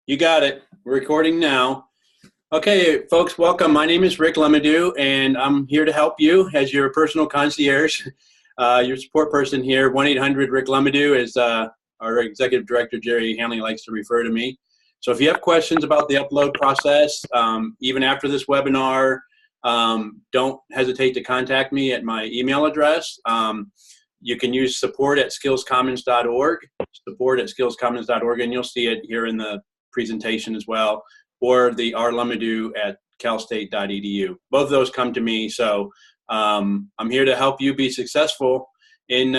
You got it. We're recording now. Okay, folks, welcome. My name is Rick Lemadou, and I'm here to help you as your personal concierge, your support person here. 1-800-RICK-LEMADOU is our executive director, Jerry Hanley, likes to refer to me. So if you have questions about the upload process, even after this webinar, don't hesitate to contact me at my email address. You can use support@skillscommons.org, support@skillscommons.org, and you'll see it here in the presentation as well, or the rlemadou@calstate.edu. Both of those come to me, so I'm here to help you be successful in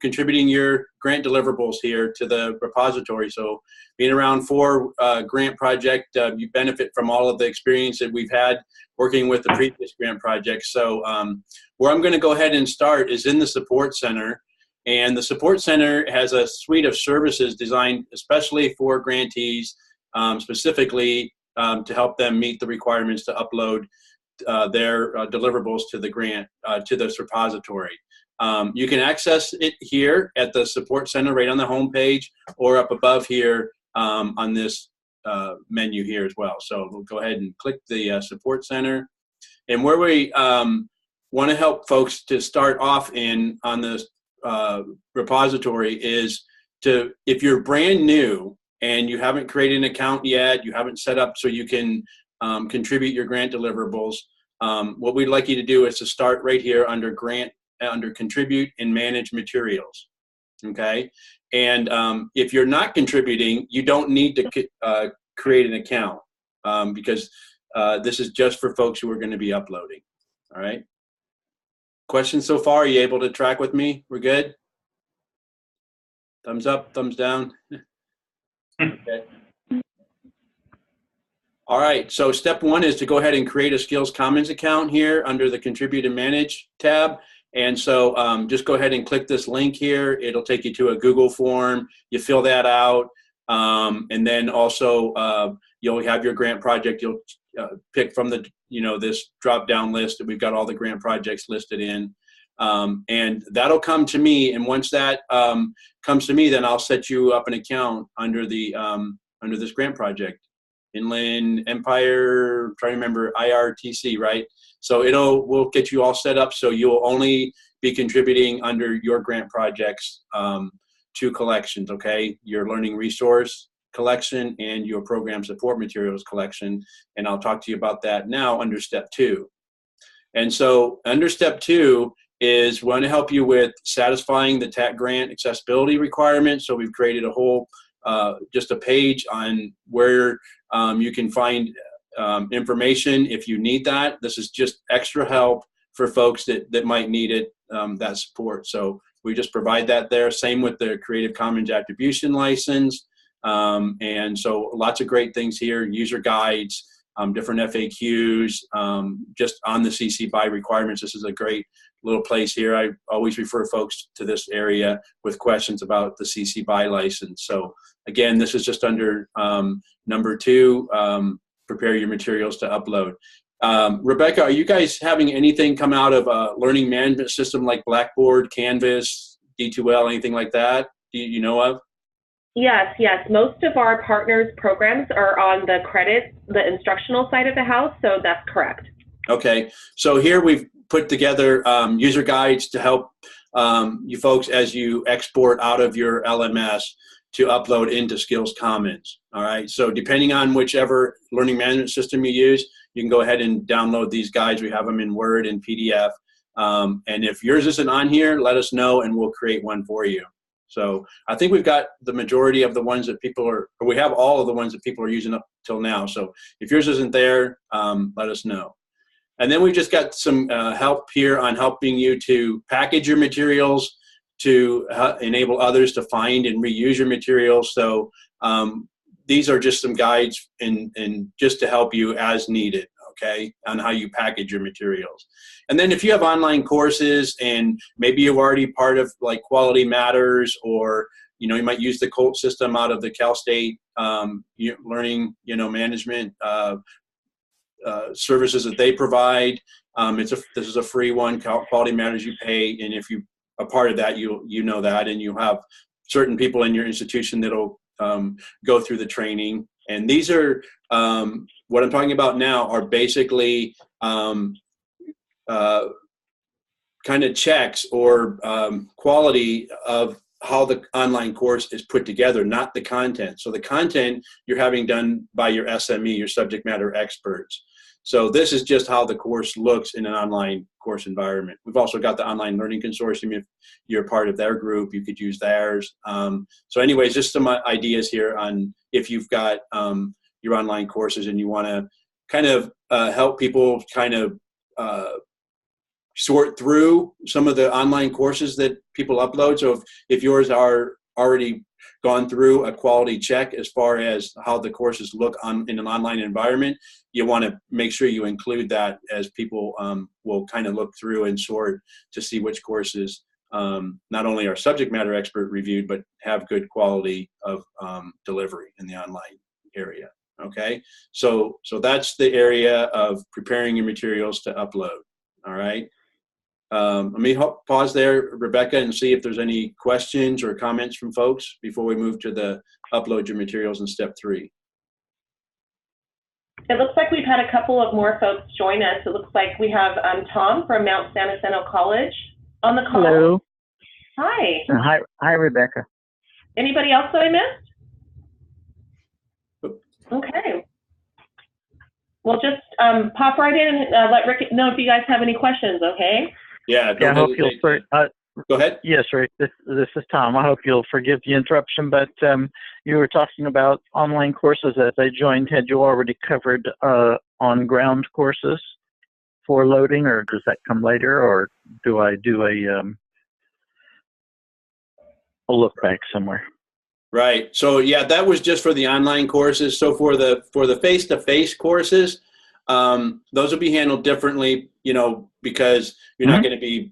contributing your grant deliverables here to the repository. So being around for grant project, you benefit from all of the experience that we've had working with the previous grant projects. So where I'm going to go ahead and start is in the Support Center. And the Support Center has a suite of services designed especially for grantees, specifically to help them meet the requirements to upload their deliverables to the grant, to this repository. You can access it here at the Support Center right on the home page, or up above here on this menu here as well. So we'll go ahead and click the Support Center. And where we want to help folks to start off on this repository is to, if you're brand new and you haven't created an account yet, you haven't set up so you can contribute your grant deliverables, what we'd like you to do is to start right here under contribute and manage materials. Okay, and if you're not contributing, you don't need to create an account because this is just for folks who are going to be uploading. All right. Questions so far? Are you able to track with me? We're good? Thumbs up, thumbs down. Okay. All right, so step one is to go ahead and create a SkillsCommons account here under the Contribute and Manage tab. And so just go ahead and click this link here. It'll take you to a Google form. You fill that out. And then also you'll have your grant project. You'll pick from the, this drop-down list that we've got all the grant projects listed in. And that'll come to me. And once that comes to me, then I'll set you up an account under the under this grant project. Inland Empire, try to remember, IERTC, right? So we'll get you all set up so you'll only be contributing under your grant projects to collections, okay? Your learning resource collection and your program support materials collection. And I'll talk to you about that now under step 2. And so under step 2 is we want to help you with satisfying the TAACCCT grant accessibility requirements. So we've created a whole, just a page on where you can find information if you need that. This is just extra help for folks that might need it, that support. So we just provide that there. Same with the Creative Commons Attribution License. And so lots of great things here, user guides, different FAQs, just on the CC BY requirements. This is a great little place here. I always refer folks to this area with questions about the CC BY license. So again, this is just under number 2, prepare your materials to upload. Rebecca, are you guys having anything come out of a learning management system like Blackboard, Canvas, D2L, anything like that? Do you know of? Yes. Most of our partners' programs are on the instructional side of the house, so that's correct. Okay, so here we've put together user guides to help you folks as you export out of your LMS to upload into SkillsCommons. All right, so depending on whichever learning management system you use, you can go ahead and download these guides. We have them in Word and PDF. And if yours isn't on here, let us know and we'll create one for you. So I think we've got the majority of the ones that we have all of the ones that people are using up till now. So if yours isn't there, let us know. And then we've just got some help here on helping you to package your materials to enable others to find and reuse your materials. So these are just some guides and just to help you as needed, okay, on how you package your materials. And then if you have online courses and maybe you're already part of like Quality Matters, or you might use the COLT system out of the Cal State learning management services that they provide. This is a free one, Quality Matters. You pay, and if you are part of that, you know that, and you have certain people in your institution that'll go through the training And these are, what I'm talking about now are basically kind of checks or quality of how the online course is put together, not the content. So the content you're having done by your SME, your subject matter experts. So this is just how the course looks in an online course environment. We've also got the Online Learning Consortium. If you're part of their group, you could use theirs. So anyways, just some ideas here on if you've got your online courses and you want to kind of help people kind of sort through some of the online courses that people upload. So if yours are already gone through a quality check as far as how the courses look in an online environment, you want to make sure you include that as people will kind of look through and sort to see which courses not only are subject matter expert reviewed, but have good quality of delivery in the online area. Okay, so that's the area of preparing your materials to upload. All right. Let me pause there, Rebecca, and see if there's any questions or comments from folks before we move to the upload your materials in step 3. It looks like we've had a couple of more folks join us. It looks like we have Tom from Mount San Jacinto College on the call. Hello. Hi. Hi, Rebecca. Anybody else that I missed? Okay. Well, just pop right in and let Rick know if you guys have any questions, okay? Yeah, I hope you'll go ahead. Yes, Rick. This is Tom. I hope you'll forgive the interruption, but you were talking about online courses as I joined. Had you already covered on-ground courses for loading, or does that come later, or do I do a look back somewhere? Right. So yeah, that was just for the online courses. So for the face-to-face courses, those will be handled differently, you know, because you're not going to be,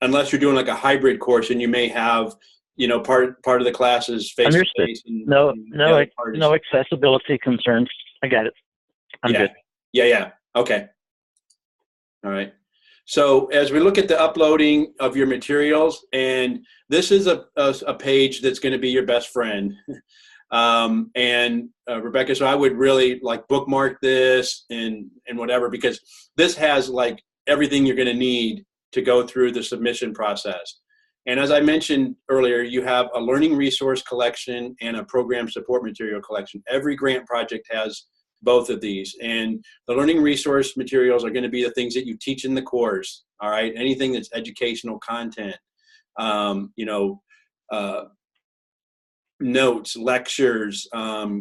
unless you're doing like a hybrid course, and you may have, you know, part of the classes face-to-face. No accessibility concerns. I got it. I'm good. Yeah. Okay. All right. So as we look at the uploading of your materials, and this is a page that's going to be your best friend. Rebecca, so I would really like bookmark this and whatever, because this has like everything you're going to need to go through the submission process. And as I mentioned earlier, you have a learning resource collection and a program support material collection. Every grant project has both of these, and the learning resource materials are going to be the things that you teach in the course. All right, anything that's educational content, notes, lectures,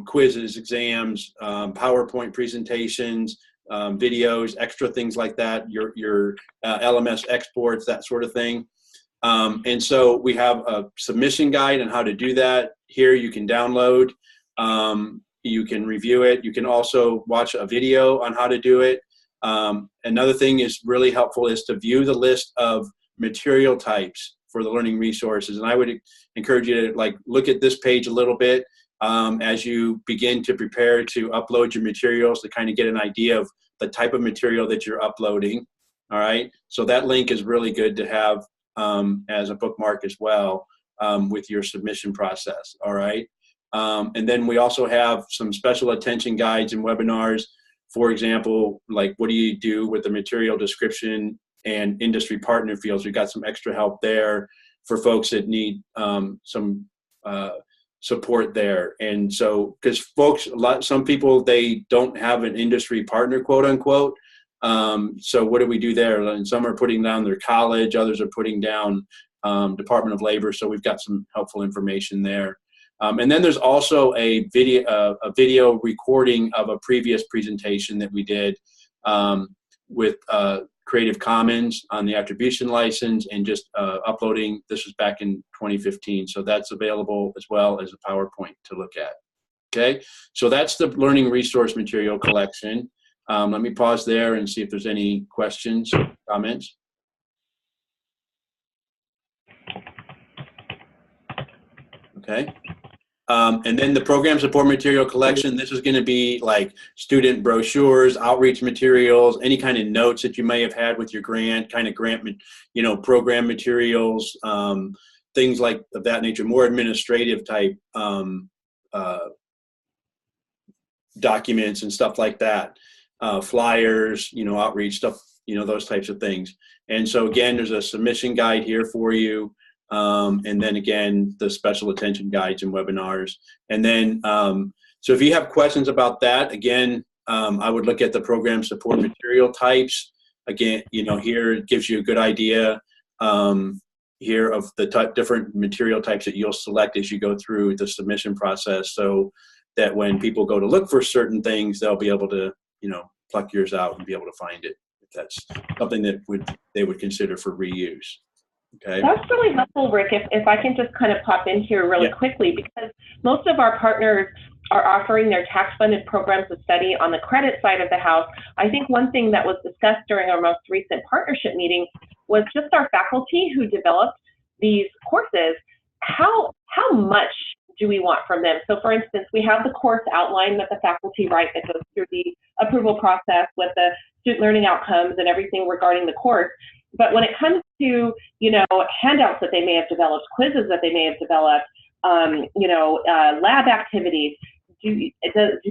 quizzes, exams, PowerPoint presentations, videos, extra things like that, your LMS exports, that sort of thing. And so we have a submission guide on how to do that. Here you can download, you can review it. You can also watch a video on how to do it. Another thing is really helpful is to view the list of material types for the learning resources. And I would encourage you to like look at this page a little bit as you begin to prepare to upload your materials, to kind of get an idea of the type of material that you're uploading. All right. So that link is really good to have as a bookmark as well with your submission process. All right. And then we also have some special attention guides and webinars. For example, like what do you do with the material description and industry partner fields? We've got some extra help there for folks that need some support there. And so, because folks, some people, they don't have an industry partner, quote unquote. So what do we do there? And some are putting down their college, others are putting down Department of Labor. So we've got some helpful information there. And then there's also a video recording of a previous presentation that we did with Creative Commons on the attribution license, and just uploading. This was back in 2015, so that's available as well as a PowerPoint to look at. Okay, so that's the learning resource material collection. Let me pause there and see if there's any questions or comments. Okay. And then the program support material collection, this is going to be like student brochures, outreach materials, any kind of notes that you may have had with your grant, program materials, things like of that nature, more administrative type documents and stuff like that, flyers, outreach stuff, those types of things. And so again, there's a submission guide here for you. And then again, the special attention guides and webinars. And then, so if you have questions about that, again, I would look at the program support material types. Again, here it gives you a good idea here of the different material types that you'll select as you go through the submission process, so that when people go to look for certain things, they'll be able to, pluck yours out and be able to find it, if that's something that they would consider for reuse. Okay. That's really helpful, Rick. If I can just kind of pop in here really quickly, because most of our partners are offering their tax-funded programs of study on the credit side of the house. I think one thing that was discussed during our most recent partnership meeting was just our faculty who developed these courses. How much do we want from them? So for instance, we have the course outline that the faculty write that goes through the approval process with the student learning outcomes and everything regarding the course. But when it comes to, handouts that they may have developed, quizzes that they may have developed, lab activities, do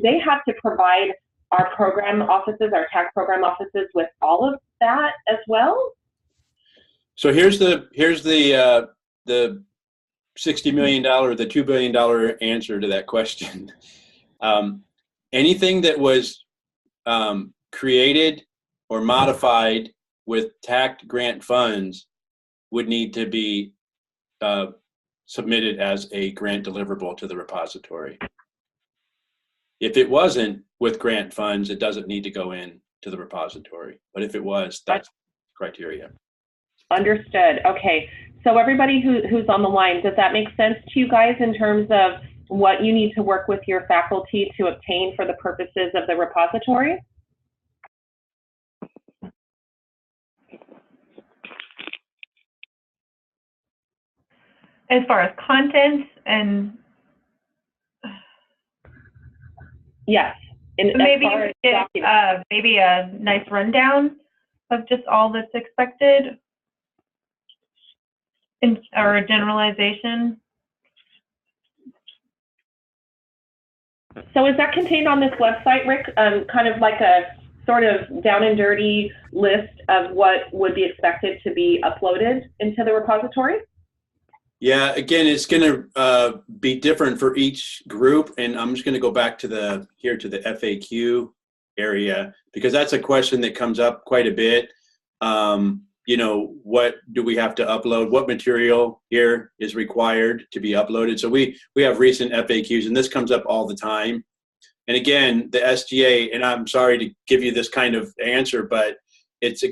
they have to provide our program offices, our tax program offices, with all of that as well? So here's the $60 million, the $2 billion answer to that question. Anything that was created or modified with TAACCCT grant funds would need to be submitted as a grant deliverable to the repository. If it wasn't with grant funds, it doesn't need to go in to the repository. But if it was, that's criteria. Understood. Okay. So everybody who's on the line, does that make sense to you guys in terms of what you need to work with your faculty to obtain for the purposes of the repository? As far as content and yes, and maybe maybe a nice rundown of just all that's expected, or a generalization. So is that contained on this website, Rick? Kind of like a sort of down and dirty list of what would be expected to be uploaded into the repository? Yeah, again, it's going to be different for each group, and I'm just going to go back to the FAQ area, because that's a question that comes up quite a bit. What do we have to upload? What material here is required to be uploaded? So we have recent FAQs, and this comes up all the time. And again, the SGA, and I'm sorry to give you this kind of answer, but it's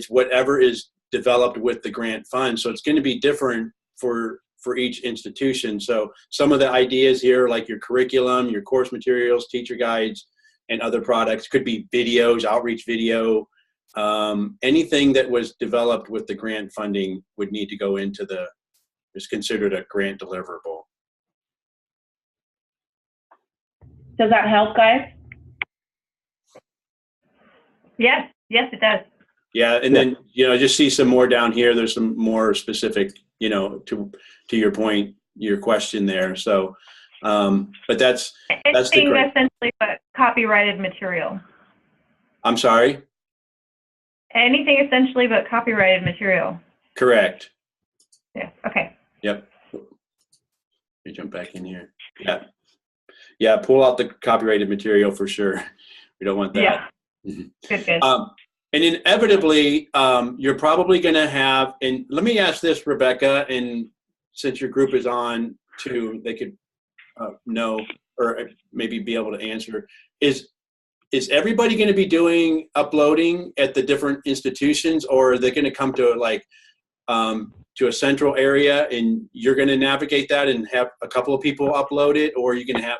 whatever is developed with the grant fund. So it's going to be different for each institution. So some of the ideas here, like your curriculum, your course materials, teacher guides, and other products, could be videos, outreach video. Anything that was developed with the grant funding would need to go into is considered a grant deliverable. Does that help, guys? Yes, it does. Yeah, and then just see some more down here. There's some more specific, to your point, your question there. So, but that's essentially but copyrighted material. I'm sorry. Anything essentially but copyrighted material. Correct. Yeah. Okay. Yep. Let me jump back in here. Yeah. Yeah. Pull out the copyrighted material for sure. We don't want that. Yeah. Good. And inevitably, you're probably going to have, and let me ask this, Rebecca, and since your group is on too, they could know or maybe be able to answer, is everybody going to be doing uploading at the different institutions, or are they going to come to to a central area and you're going to navigate that and have a couple of people upload it, or are you going to have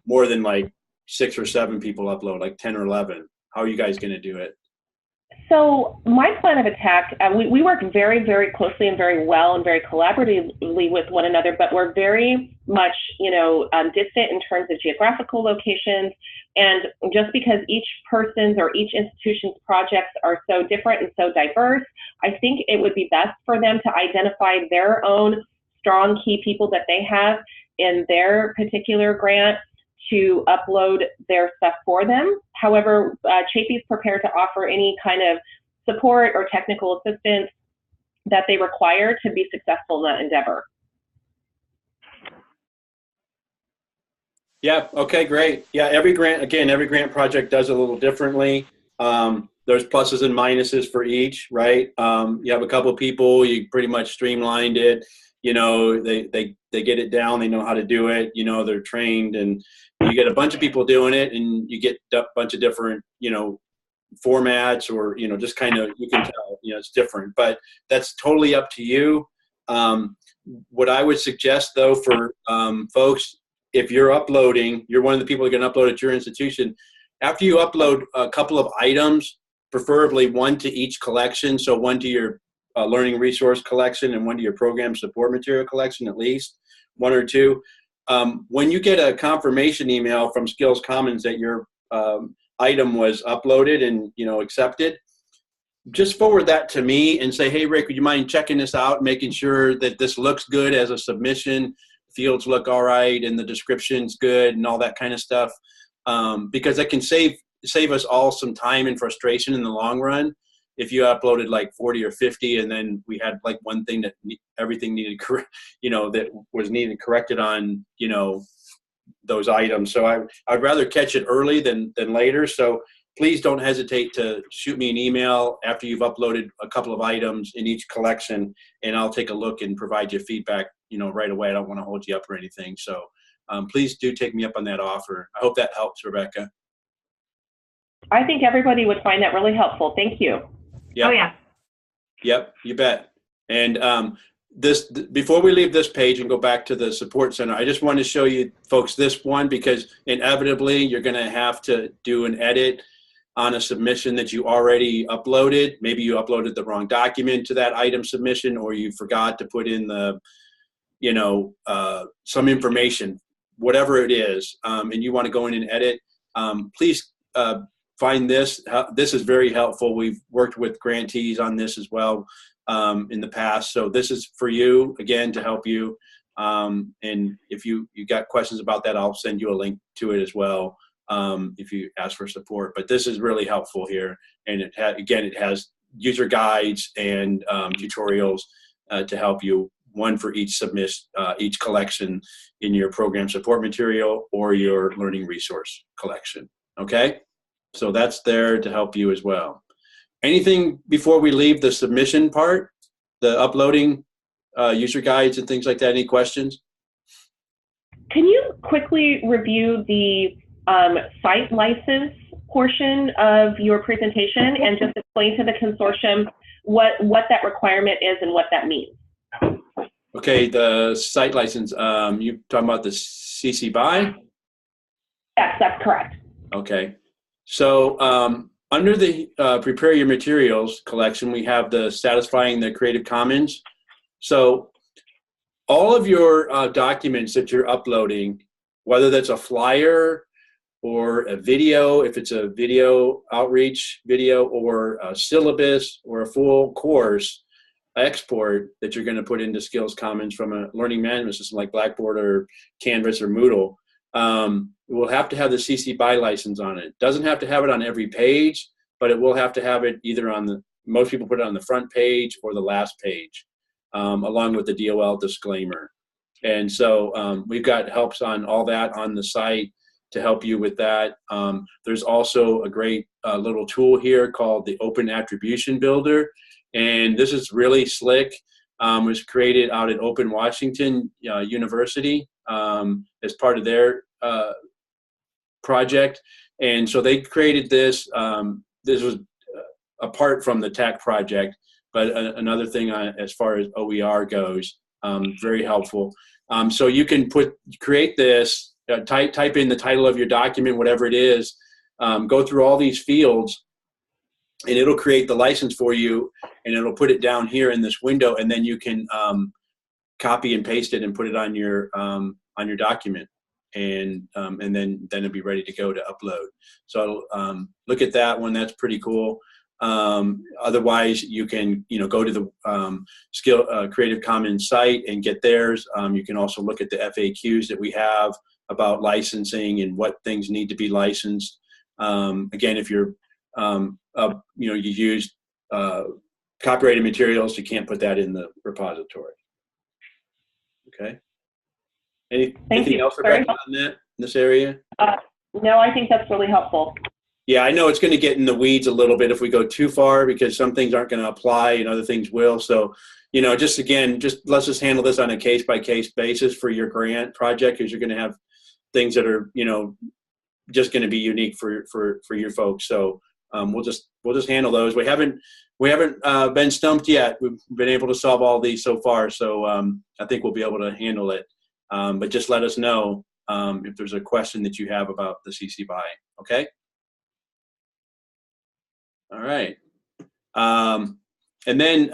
more than 6 or 7 people upload, like 10 or 11? How are you guys going to do it? So my plan of attack, we work very, very closely and very well and very collaboratively with one another, but we're very much, distant in terms of geographical locations. And just because each person's or each institution's projects are so different and so diverse, I think it would be best for them to identify their own strong key people that they have in their particular grant to upload their stuff for them. However, Chapey is prepared to offer any kind of support or technical assistance that they require to be successful in that endeavor. Yeah, okay, great. Yeah, every grant project does it a little differently. There's pluses and minuses for each, right? You have a couple of people, you pretty much streamlined it. You know, they get it down, they know how to do it, you know, they're trained, and you get a bunch of people doing it, and you get a bunch of different, you know, formats, or, you know, just kind of, you can tell, you know, it's different, but that's totally up to you. What I would suggest though for folks, if you're uploading, you're one of the people who can upload at your institution, after you upload a couple of items, preferably one to each collection, so one to your learning resource collection and one to your program support material collection, at least one or two. When you get a confirmation email from SkillsCommons that your item was uploaded and, you know, accepted, just forward that to me and say, hey, Rick, would you mind checking this out, making sure that this looks good as a submission, fields look all right, and the description's good, and all that kind of stuff, because that can save us all some time and frustration in the long run. If you uploaded like 40 or 50, and then we had like one thing that everything needed, you know, that was needed corrected on, you know, those items. So I'd rather catch it early than later. So please don't hesitate to shoot me an email after you've uploaded a couple of items in each collection, and I'll take a look and provide you feedback, you know, right away. I don't want to hold you up or anything. So please do take me up on that offer. I hope that helps, Rebecca. I think everybody would find that really helpful. Thank you. Yep. Oh, yeah. Yep, you bet. And before we leave this page and go back to the support center, I just want to show you folks this one, because inevitably you're going to have to do an edit on a submission that you already uploaded. Maybe you uploaded the wrong document to that item submission, or you forgot to put in the, you know, some information, whatever it is, and you want to go in and edit. Please find this. This is very helpful. We've worked with grantees on this as well in the past. So this is for you, again, to help you. And if you got questions about that, I'll send you a link to it as well if you ask for support. But this is really helpful here. And it has user guides and tutorials to help you, one for each each collection in your program support material or your learning resource collection. Okay? So that's there to help you as well. Anything before we leave the submission part, the uploading user guides and things like that? Any questions? Can you quickly review the site license portion of your presentation and just explain to the consortium what that requirement is and what that means? Okay, the site license, you talking about the CC BY? Yes, that's correct. Okay. So under the prepare your materials collection, we have the satisfying the Creative Commons. So all of your documents that you're uploading, whether that's a flyer or a video, if it's a video outreach video, or a syllabus or a full course export that you're going to put into SkillsCommons from a learning management system like Blackboard or Canvas or Moodle, it will have to have the CC BY license on it. It doesn't have to have it on every page, but it will have to have it either on the, most people put it on the front page or the last page, along with the DOL disclaimer. And so we've got helps on all that on the site to help you with that. There's also a great little tool here called the Open Attribution Builder. And this is really slick. It was created out at Open Washington University as part of their project. And so they created this. This was apart from the TAACCCT project, but another thing as far as OER goes, very helpful. So you can create this, type in the title of your document, whatever it is, go through all these fields, and it'll create the license for you, and it'll put it down here in this window, and then you can copy and paste it and put it on your document, and then it'll be ready to go to upload. So look at that one. That's pretty cool. Otherwise, you can go to the Creative Commons site and get theirs. You can also look at the FAQs that we have about licensing and what things need to be licensed. Again, if you're, you use copyrighted materials, you can't put that in the repository. Okay. Anything else, Rebecca, on that, in this area? No, I think that's really helpful. Yeah, I know it's going to get in the weeds a little bit if we go too far, because some things aren't going to apply and other things will. So, just let's just handle this on a case-by-case basis for your grant project, because you're going to have things that are, just going to be unique for your folks. So we'll just handle those. We haven't been stumped yet. We've been able to solve all these so far. So I think we'll be able to handle it. But just let us know if there's a question that you have about the CC BY. Okay. All right. And then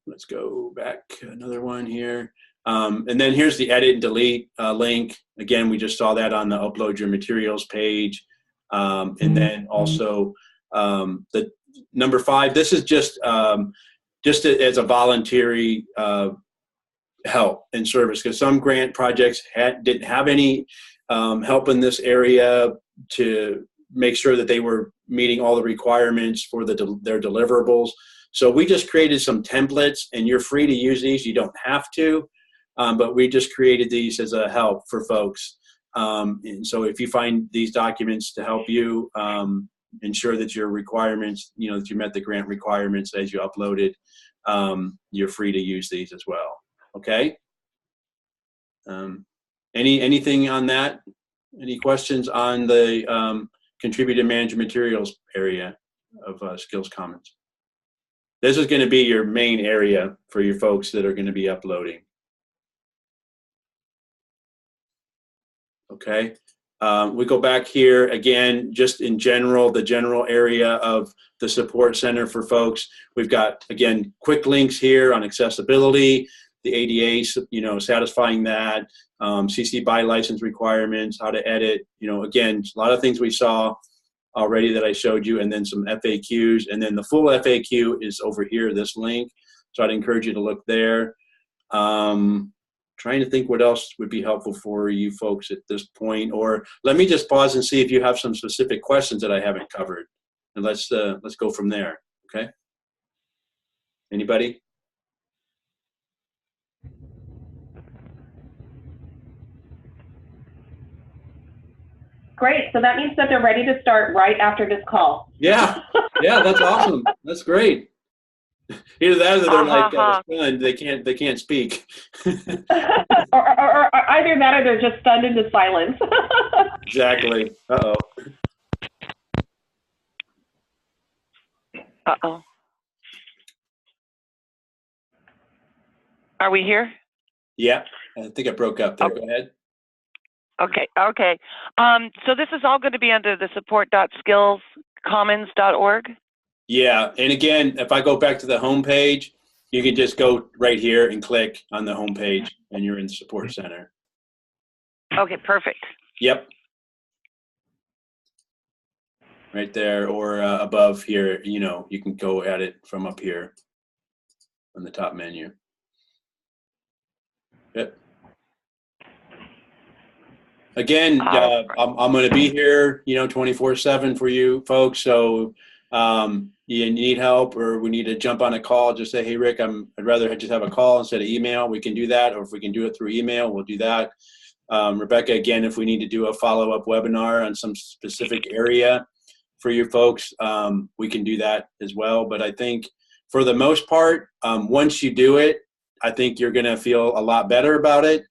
let's go back another one here. And then here's the edit and delete link. Again, we just saw that on the upload your materials page. And then also the number 5, this is just as a voluntary help and service, because some grant projects didn't have any help in this area to make sure that they were meeting all the requirements for their deliverables. So we just created some templates, and you're free to use these. You don't have to, but we just created these as a help for folks. And so if you find these documents to help you ensure that your requirements, that you met the grant requirements as you uploaded, you're free to use these as well. Okay. Anything on that? Any questions on the contributed managed materials area of SkillsCommons? This is going to be your main area for your folks that are going to be uploading. Okay. We go back here again, just in general, the general area of the support center for folks. We've got, again, quick links here on accessibility, the ADA, satisfying that, CC BY license requirements, how to edit, again, a lot of things we saw already that I showed you, and then some FAQs, and then the full FAQ is over here, this link. So I'd encourage you to look there. Trying to think what else would be helpful for you folks at this point, or let me just pause and see if you have some specific questions that I haven't covered, and let's go from there. Okay. Anybody? Great. So that means that they're ready to start right after this call. Yeah. Yeah, that's awesome. That's great. Either that, or they're like stunned. They can't speak. or either that, or they're just stunned into silence. Exactly. Uh-oh. Uh-oh. Are we here? Yeah. I think I broke up there. Go ahead. Okay. So this is all going to be under the support.skillscommons.org? Yeah, and again, if I go back to the home page, you can just go right here and click on the home page, and you're in the support center. Okay, perfect. Yep. Right there, or above here, you can go at it from up here on the top menu. Yep. Again, I'm going to be here, 24/7 for you folks. So you need help, or we need to jump on a call, just say, hey, Rick, I'd rather just have a call instead of email. We can do that. Or if we can do it through email, we'll do that. Rebecca, again, if we need to do a follow-up webinar on some specific area for your folks, we can do that as well. But I think for the most part, once you do it, I think you're going to feel a lot better about it.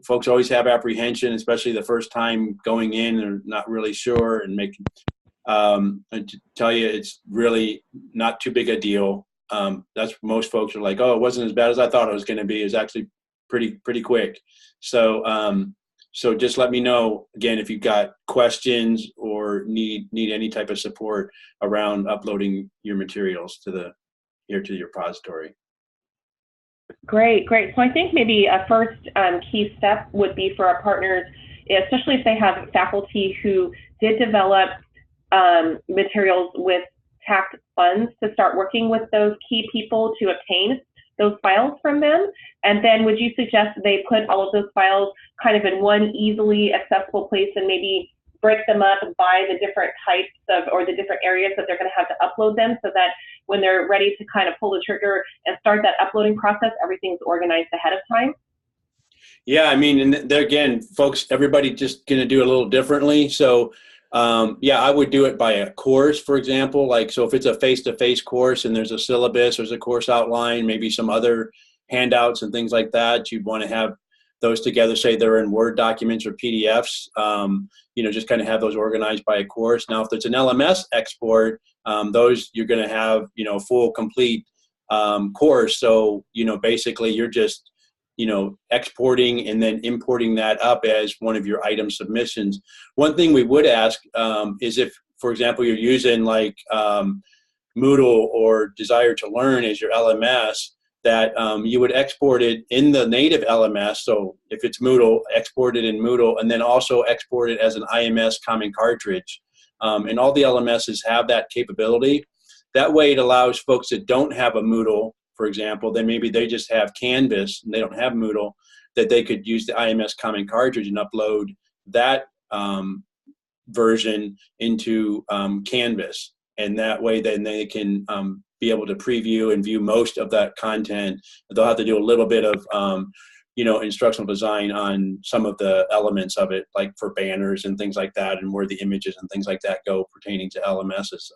Folks always have apprehension, especially the first time going in and not really sure, and and to tell you, it's really not too big a deal. That's most folks are like, oh, it wasn't as bad as I thought it was going to be. It's actually pretty quick. So so just let me know again if you've got questions or need any type of support around uploading your materials to your repository. Great. So I think maybe a first key step would be for our partners, especially if they have faculty who did develop materials with TAACCCT funds, to start working with those key people to obtain those files from them? And then would you suggest that they put all of those files kind of in one easily accessible place and maybe break them up by the different types of, or the different areas that they're going to have to upload them, so that when they're ready to kind of pull the trigger and start that uploading process, everything's organized ahead of time? Yeah, I mean, and there again, folks, everybody just going to do it a little differently. So, yeah, I would do it by a course, for example. Like, so if it's a face-to-face course and there's a syllabus, there's a course outline, maybe some other handouts and things like that, you'd want to have those together, say they're in Word documents or PDFs, you know, just kind of have those organized by a course. Now, if it's an LMS export, those you're going to have, you know, full, complete course. So, you know, basically you're just, you know, exporting and then importing that up as one of your item submissions. One thing we would ask is if, for example, you're using like Moodle or Desire to Learn as your LMS, that you would export it in the native LMS. So if it's Moodle, export it in Moodle, and then also export it as an IMS common cartridge. And all the LMSs have that capability. That way it allows folks that don't have a Moodle, for example, then maybe they just have Canvas and they don't have Moodle, that they could use the IMS common cartridge and upload that version into Canvas. And that way then they can be able to preview and view most of that content. They'll have to do a little bit of you know, instructional design on some of the elements of it, like for banners and things like that, and where the images and things like that go pertaining to LMSs.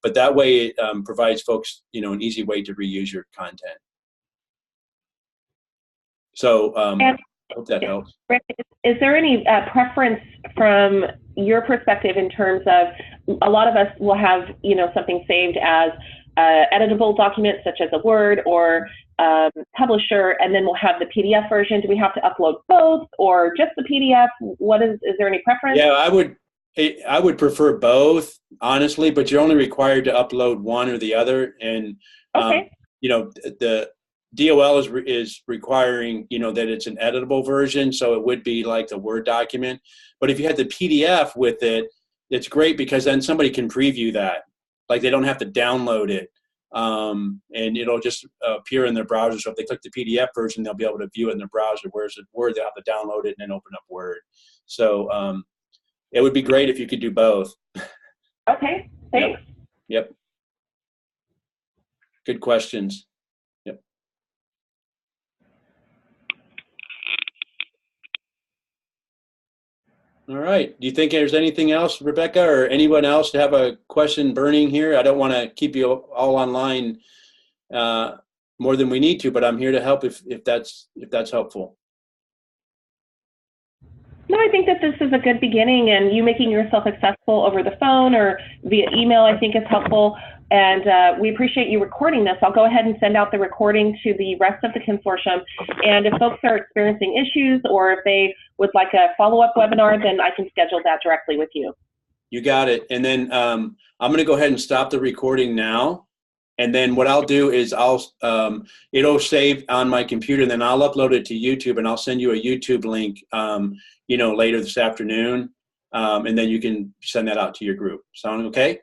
But that way it provides folks, you know, an easy way to reuse your content. So I hope that helps. Is there any preference from your perspective in terms of, a lot of us will have, you know, something saved as editable documents such as a Word or Publisher, and then we'll have the PDF version. Do we have to upload both or just the PDF? Is there any preference? Yeah, I would prefer both, honestly, but you're only required to upload one or the other. And, okay. You know, the DOL is requiring, you know, that it's an editable version. So it would be like the Word document. But if you had the PDF with it, it's great because then somebody can preview that. Like they don't have to download it. And it'll just appear in their browser. So if they click the PDF version, they'll be able to view it in their browser. Whereas with Word, they'll have to download it and then open up Word. So it would be great if you could do both. Okay, thanks. Yep. Good questions. Yep. All right. Do you think there's anything else, Rebecca, or anyone else to have a question burning here? I don't want to keep you all online more than we need to, but I'm here to help if that's helpful. No, I think that this is a good beginning, and you making yourself accessible over the phone or via email, I think is helpful. And we appreciate you recording this. I'll go ahead and send out the recording to the rest of the consortium. And if folks are experiencing issues or if they would like a follow-up webinar, then I can schedule that directly with you. You got it. And then I'm going to go ahead and stop the recording now. And then what I'll do is it'll save on my computer, and then I'll upload it to YouTube, and I'll send you a YouTube link, you know, later this afternoon. And then you can send that out to your group. Sound okay?